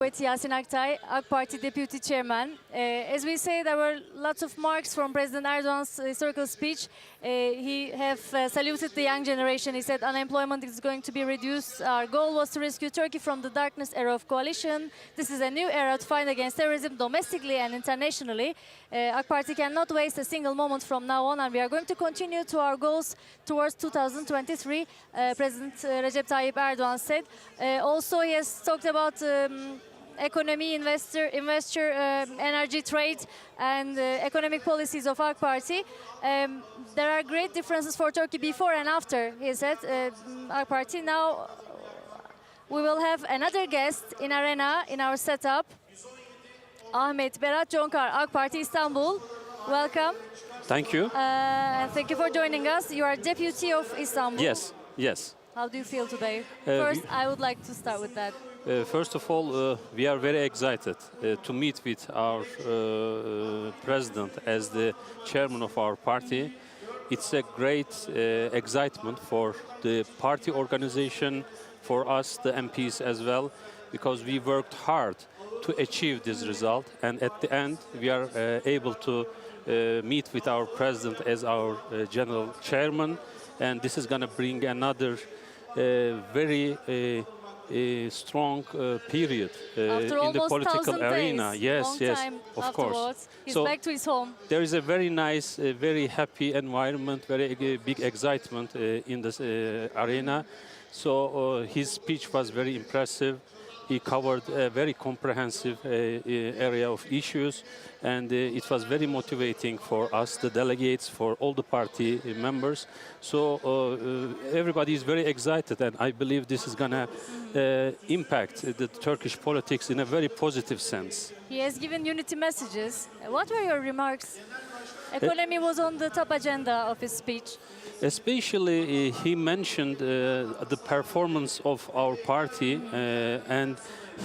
With Yasin Aktay, AK Party Deputy Chairman. As we say, there were lots of marks from President Erdogan's historical speech. He have saluted the young generation. He said unemployment is going to be reduced. Our goal was to rescue Turkey from the darkness era of coalition. This is a new era to fight against terrorism domestically and internationally. AK Party cannot waste a single moment from now on, and we are going to continue to our goals towards 2023, President Recep Tayyip Erdogan said. Also, he has talked about economy, investor, energy, trade, and economic policies of our party. There are great differences for Turkey before and after, he said, our party. Now we will have another guest in Arena in our setup. Ahmet Berat ÇONKAR, AK Parti Istanbul. Welcome. Thank you. And thank you for joining us. You are Deputy of Istanbul. Yes, yes. How do you feel today? First, I would like to start with that. First of all, we are very excited to meet with our president as the chairman of our party. It's a great excitement for the party organization, for us, the MPs as well, because we worked hard to achieve this result. And at the end, we are able to meet with our president as our general chairman. And this is going to bring another very strong period in the political arena. Days, yes, long yes, time of course. He's back to his home. There is a very nice, very happy environment, very big excitement in this arena. So his speech was very impressive. He covered a very comprehensive area of issues, and it was very motivating for us, the delegates, for all the party members. So everybody is very excited, and I believe this is going to impact the Turkish politics in a very positive sense. He has given unity messages. What were your remarks? Economy was on the top agenda of his speech. Especially, he mentioned the performance of our party, and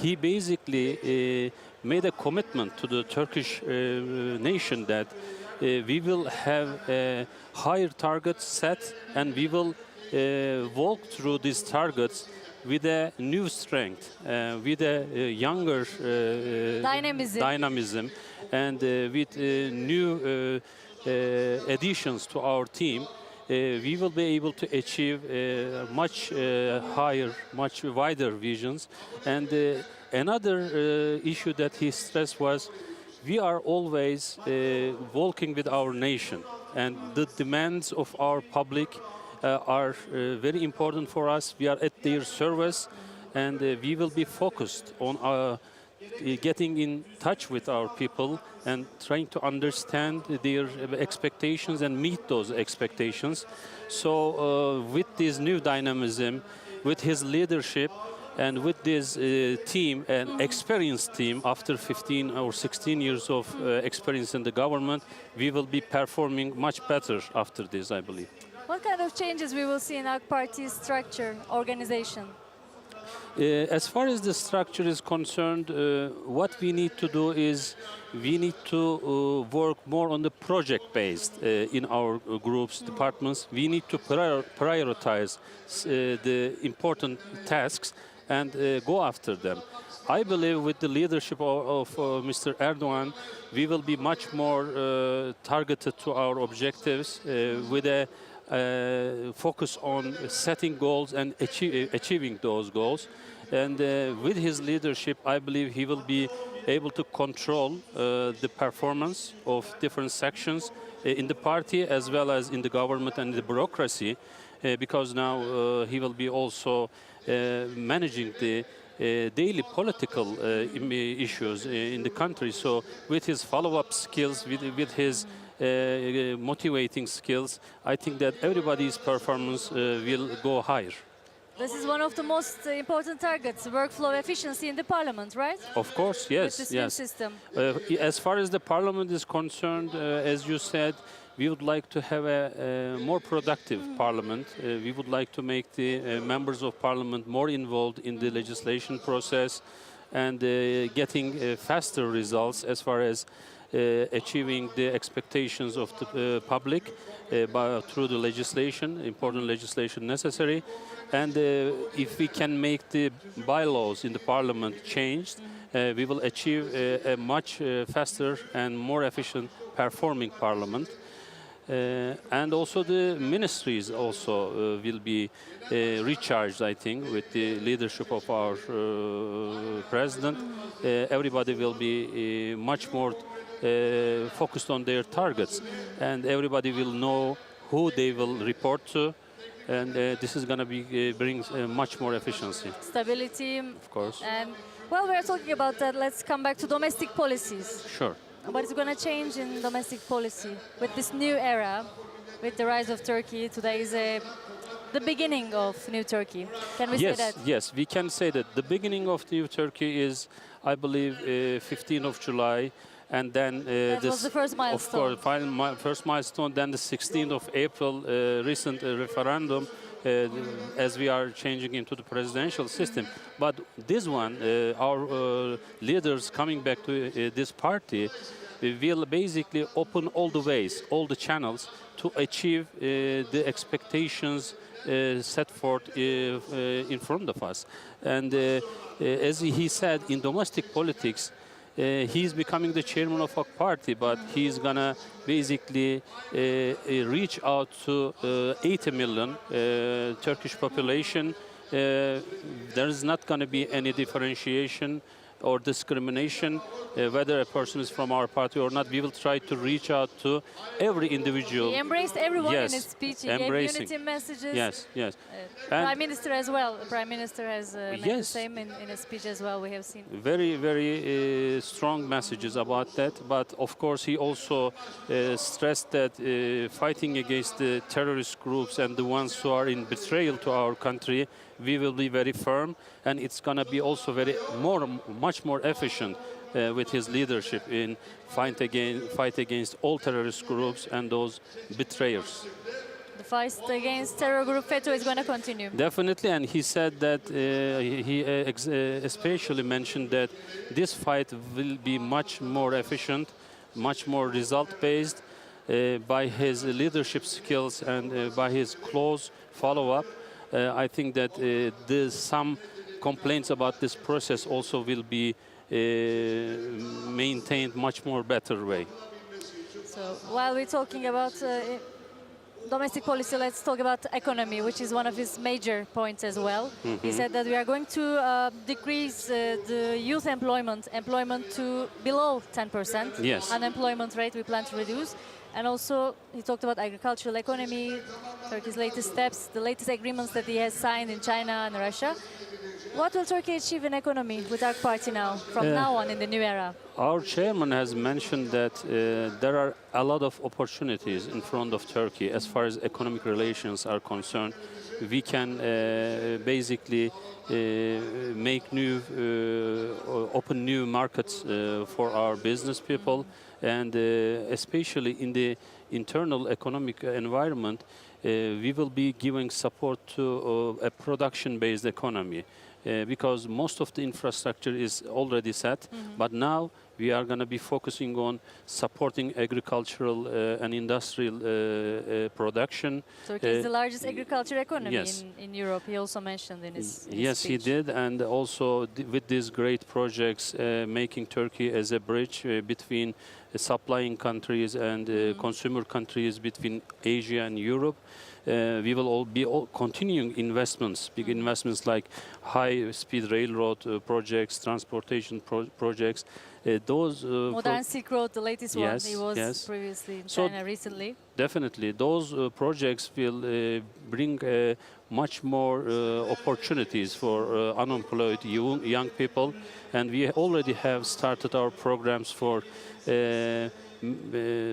he basically made a commitment to the Turkish nation that we will have higher targets set, and we will walk through these targets with a new strength, with a younger dynamism, and with new additions to our team. We will be able to achieve much higher, much wider visions. And another issue that he stressed was we are always walking with our nation, and the demands of our public are very important for us. We are at their service, and we will be focused on getting in touch with our people and trying to understand their expectations and meet those expectations. So with this new dynamism, with his leadership, and with this team, an experienced team, after 15 or 16 years of experience in the government, we will be performing much better after this, I believe. What kind of changes we will see in our party's structure, organization? As far as the structure is concerned, what we need to do is we need to work more on the project-based in our groups, departments. We need to prioritize the important tasks and go after them. I believe with the leadership of Mr. Erdogan, we will be much more targeted to our objectives with a focus on setting goals and achieving those goals. And with his leadership, I believe he will be able to control the performance of different sections in the party as well as in the government and the bureaucracy, because now he will be also managing the daily political issues in the country. So with his follow-up skills, with his motivating skills, I think that everybody's performance will go higher. This is one of the most important targets, workflow efficiency in the parliament, right? Of course, yes. With this new system. As far as the parliament is concerned, as you said, we would like to have a more productive parliament. We would like to make the members of parliament more involved in the legislation process and getting faster results as far as achieving the expectations of the public through the legislation, important legislation necessary. And if we can make the bylaws in the parliament changed, we will achieve a much faster and more efficient performing parliament. And also the ministries also will be recharged, I think, with the leadership of our president. Everybody will be much more focused on their targets, and everybody will know who they will report to, and this is going to be brings much more efficiency. Stability. Of course. And while we're talking about that, let's come back to domestic policies. Sure. What is going to change in domestic policy with this new era, with the rise of Turkey? Today is the beginning of new Turkey. Can we say that? Yes, we can say that. The beginning of new Turkey is, I believe, 15th of July. And then that was the first milestone. Of course, first milestone. Then the 16th of April, recent referendum, as we are changing into the presidential system. But this one, our leaders coming back to this party, will basically open all the ways, all the channels to achieve the expectations set forth in front of us. And as he said, in domestic politics, he's becoming the chairman of a party, but he's gonna basically reach out to 80 million Turkish population. There is not gonna be any differentiation or discrimination, whether a person is from our party or not. We will try to reach out to every individual. He embraced everyone Yes, in his speech. He embracing. gave unity messages. Yes, yes. Prime Minister as well. The Prime Minister has made the Yes. same in his speech as well, we have seen. Very, very strong messages about that. But of course, he also stressed that fighting against the terrorist groups and the ones who are in betrayal to our country, we will be very firm, and it's going to be also much more efficient with his leadership in fight against all terrorist groups and those betrayers. The fight against terror group FETÖ is going to continue. Definitely, and he said that he especially mentioned that this fight will be much more efficient, much more result-based by his leadership skills and by his close follow-up. I think that some complaints about this process also will be maintained much more better way. So while we're talking about domestic policy, let's talk about economy, which is one of his major points as well. He said that we are going to decrease the youth employment to below 10%. Yes. Unemployment rate we plan to reduce. And also he talked about agricultural economy, Turkey's latest steps, the latest agreements that he has signed in China and Russia. What will Turkey achieve in economy with our party now, from now on in the new era? Our chairman has mentioned that there are a lot of opportunities in front of Turkey as far as economic relations are concerned. We can basically open new markets for our business people, and especially in the internal economic environment, we will be giving support to a production-based economy. Because most of the infrastructure is already set, but now we are going to be focusing on supporting agricultural and industrial production. Turkey is the largest agriculture economy yes. in Europe. He also mentioned in his Yes, speech. he did, and also with these great projects, making Turkey as a bridge between supplying countries and consumer countries, between Asia and Europe. We will be continuing investments, big investments like high-speed railroad projects, transportation projects. Modern Silk Road, the latest one. Yes, He was yes. previously in China recently. Definitely, those projects will bring much more opportunities for unemployed young people, and we already have started our programs for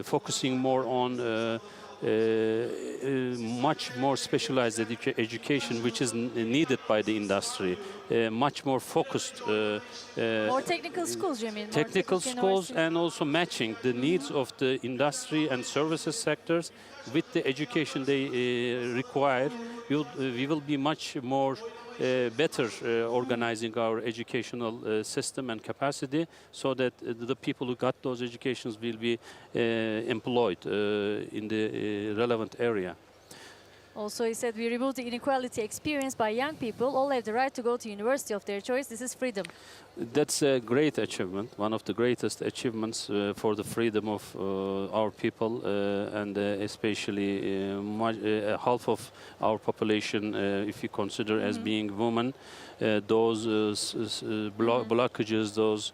focusing more on much more specialized education, which is needed by the industry. much more focused. More technical schools, you mean? More Technical schools universities? and also matching the needs of the industry and services sectors with the education they require. We will be much more better organizing our educational system and capacity so that the people who got those educations will be employed in the relevant area. Also, he said we remove the inequality experienced by young people. All have the right to go to university of their choice. This is freedom. That's a great achievement, one of the greatest achievements for the freedom of our people and especially half of our population, if you consider as being women. Those blockages, those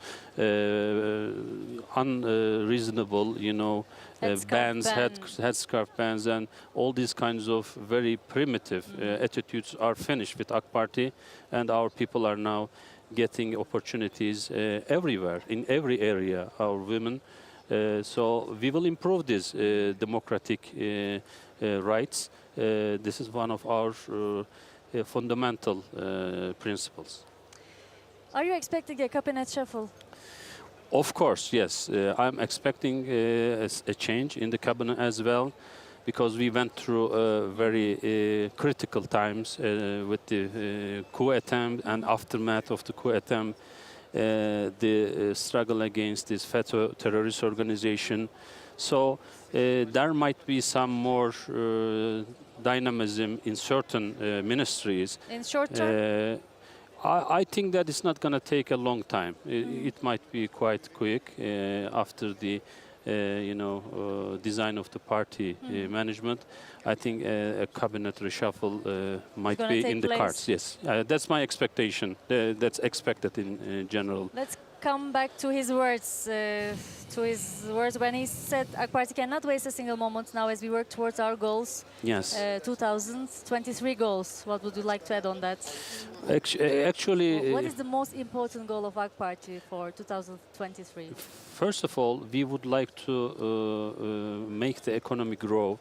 unreasonable, bans, headscarf bans, and all these kinds of very primitive attitudes are finished with AK Party, and our people are now getting opportunities everywhere, in every area, our women. So we will improve these democratic rights. This is one of our fundamental principles. Are you expecting a cabinet shuffle? Of course, yes. I'm expecting a change in the cabinet as well, because we went through very critical times with the coup attempt and aftermath of the coup attempt, the struggle against this FETÖ terrorist organization. So there might be some more dynamism in certain ministries. In short term? I think that it's not going to take a long time. It might be quite quick after the design of the party management. I think a cabinet reshuffle might be in the cards. Yes, that's my expectation. That's expected in general. Let's come back to his words. When he said AK Party cannot waste a single moment now as we work towards our goals. Yes. 2023 goals. What would you like to add on that? Actually, what is the most important goal of AK Party for 2023? First of all, we would like to make the economy grow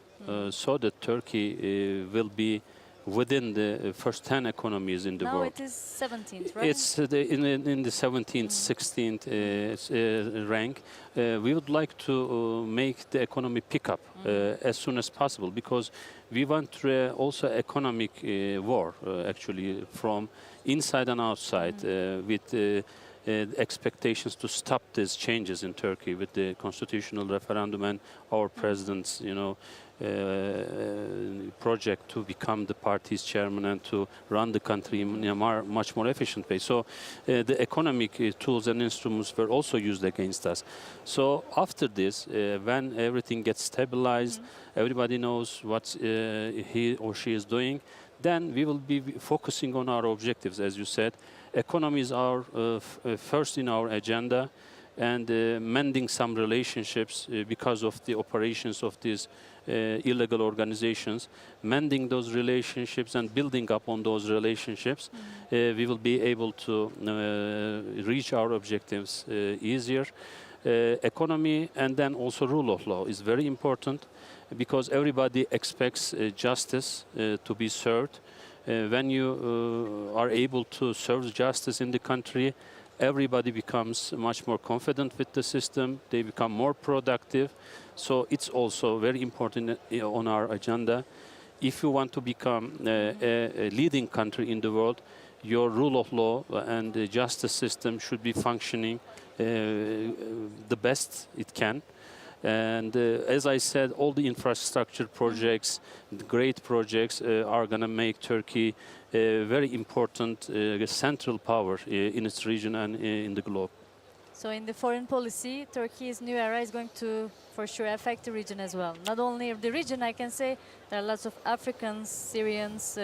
so that Turkey will be within the first 10 economies in the world. Now it is 17th, right? It's in the 17th, 16th rank. We would like to make the economy pick up as soon as possible, because we went through also economic war, actually, from inside and outside, with expectations to stop these changes in Turkey with the constitutional referendum and our president's, project to become the party's chairman and to run the country in a much more efficient way. So the economic tools and instruments were also used against us. So after this, when everything gets stabilized, everybody knows what he or she is doing, then we will be focusing on our objectives, as you said. Economy is our first in our agenda, and mending some relationships because of the operations of these illegal organizations, mending those relationships and building up on those relationships, we will be able to reach our objectives easier. Economy and then also rule of law is very important, because everybody expects justice to be served. When you are able to serve justice in the country, everybody becomes much more confident with the system. They become more productive. So it's also very important on our agenda. If you want to become a leading country in the world, your rule of law and the justice system should be functioning the best it can. And as I said, all the infrastructure projects, the great projects, are going to make Turkey a very important central power in its region and in the globe. So in the foreign policy, Turkey's new era is going to, for sure, affect the region as well. Not only the region, I can say, there are lots of Africans, Syrians.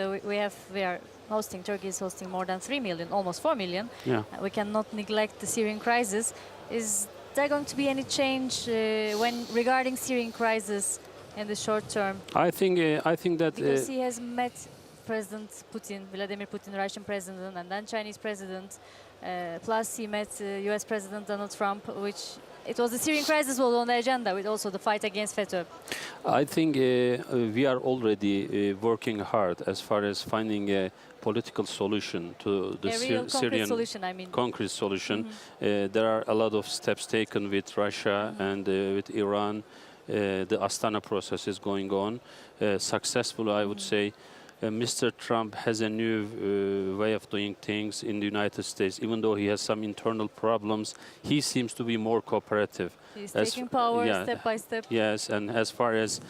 Turkey is hosting more than 3 million, almost 4 million. Yeah. We cannot neglect the Syrian crisis. Is there going to be any change regarding Syrian crisis in the short term? I think that because he has met President Putin, Vladimir Putin, Russian president, and then Chinese president. Plus, he met U.S. President Donald Trump, which it was the Syrian crisis was on the agenda with also the fight against FETÖ. I think we are already working hard as far as finding a political solution to the A real concrete Syrian solution, I mean. concrete solution. There are a lot of steps taken with Russia and with Iran. The Astana process is going on successfully, I would say. Mr. Trump has a new way of doing things in the United States. Even though he has some internal problems, he seems to be more cooperative. He's taking power step by step. Yes, and as far as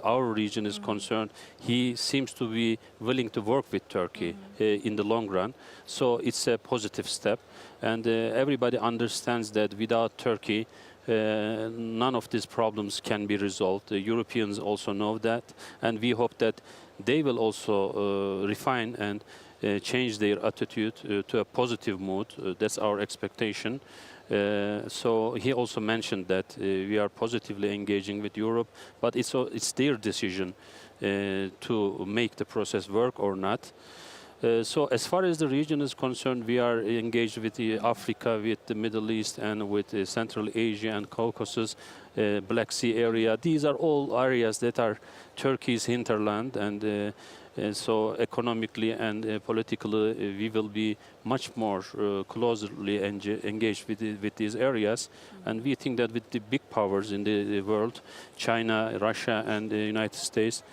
our region is concerned, he seems to be willing to work with Turkey in the long run. So it's a positive step. And everybody understands that without Turkey, none of these problems can be resolved. The Europeans also know that, and we hope that they will also refine and change their attitude to a positive mood. That's our expectation. So he also mentioned that we are positively engaging with Europe, but it's their decision to make the process work or not. So as far as the region is concerned, we are engaged with Africa, with the Middle East, and with Central Asia and Caucasus, Black Sea area. These are all areas that are Turkey's hinterland, and so economically and politically we will be much more closely engaged with these areas. And we think that with the big powers in the world, China, Russia, and the United States,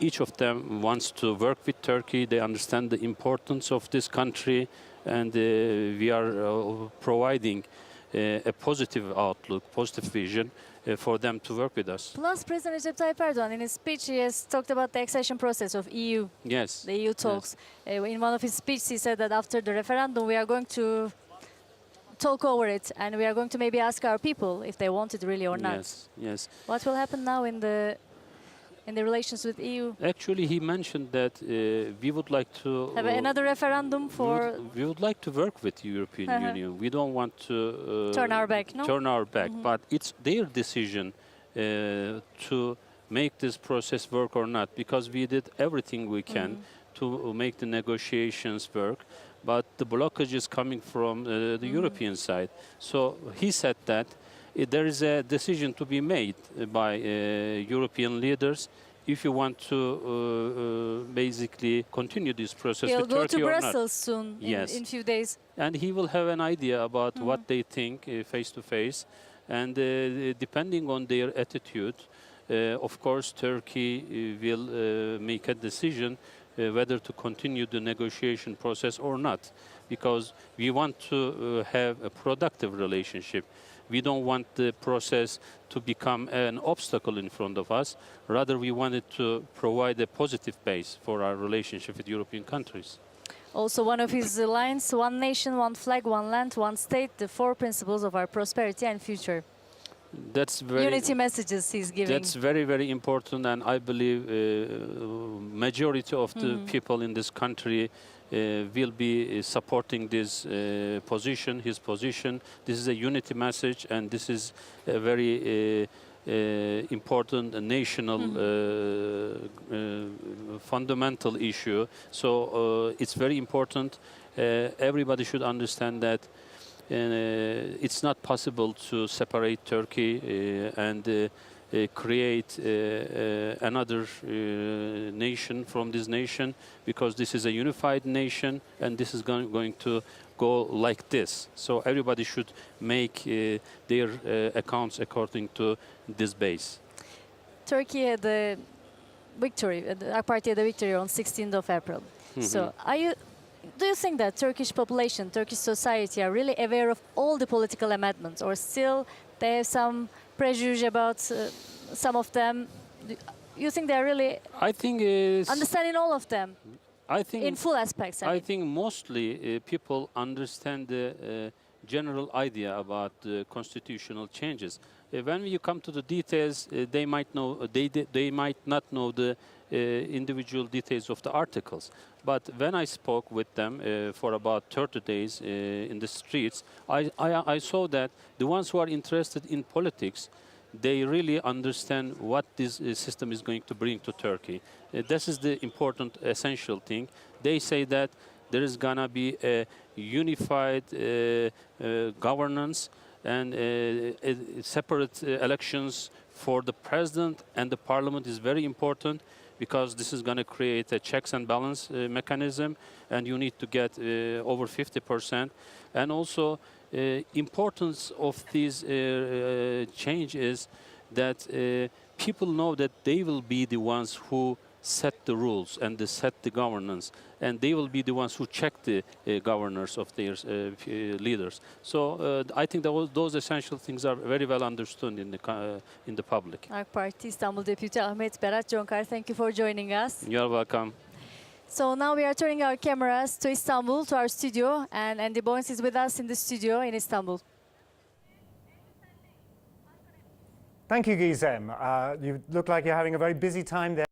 each of them wants to work with Turkey. They understand the importance of this country, and we are providing a positive outlook, positive vision for them to work with us. Plus, President Recep Tayyip Erdogan, in his speech, he has talked about the accession process of EU. Yes. The EU talks. Yes. In one of his speeches, he said that after the referendum, we are going to talk over it, and we are going to maybe ask our people if they want it really or not. Yes, yes. What will happen now in the relations with EU? Actually, he mentioned that we would like to have another referendum for. We would like to work with the European Union. We don't want to turn our back. No? Turn our back, but it's their decision to make this process work or not. Because we did everything we can to make the negotiations work, but the blockage is coming from the European side. So he said that there is a decision to be made by European leaders if you want to basically continue this process with Turkey or not. He'll go to Brussels soon, yes, in a few days. And he will have an idea about what they think face to face. And depending on their attitude, of course, Turkey will make a decision whether to continue the negotiation process or not. Because we want to have a productive relationship. We don't want the process to become an obstacle in front of us. Rather, we wanted to provide a positive base for our relationship with European countries. Also, one of his lines, one nation, one flag, one land, one state, the four principles of our prosperity and future. That's very unity messages he's giving. That's very, very important, and I believe majority of the people in this country will be supporting this position, his position. This is a unity message, and this is a very important national fundamental issue. So it's very important. Everybody should understand that it's not possible to separate Turkey and create another nation from this nation, because this is a unified nation and this is going to go like this. So everybody should make their accounts according to this base. Turkey had a victory, the Parti had a victory on 16th of April. So do you think that Turkish population, Turkish society are really aware of all the political amendments, or still they have some prejudice about some of them? You think they are really understanding all of them in full aspects? I think mostly people understand the general idea about the constitutional changes. When you come to the details, they might know, they might not know the individual details of the articles. But when I spoke with them for about 30 days in the streets, I saw that the ones who are interested in politics, they really understand what this system is going to bring to Turkey. This is the important, essential thing. They say that there is going to be a unified governance, and separate elections for the president and the parliament is very important, because this is going to create a checks and balance mechanism, and you need to get over 50%. And also, importance of this change is that people know that they will be the ones who set the rules and they set the governance, and they will be the ones who check the governors of their leaders. So I think that those essential things are very well understood in the public. AK Parti İstanbul Deputy Ahmet Berat ÇONKAR, thank you for joining us. You're welcome. So now we are turning our cameras to Istanbul, to our studio, and Andy Boynes is with us in the studio in Istanbul. Thank you, Gizem. You look like you're having a very busy time there.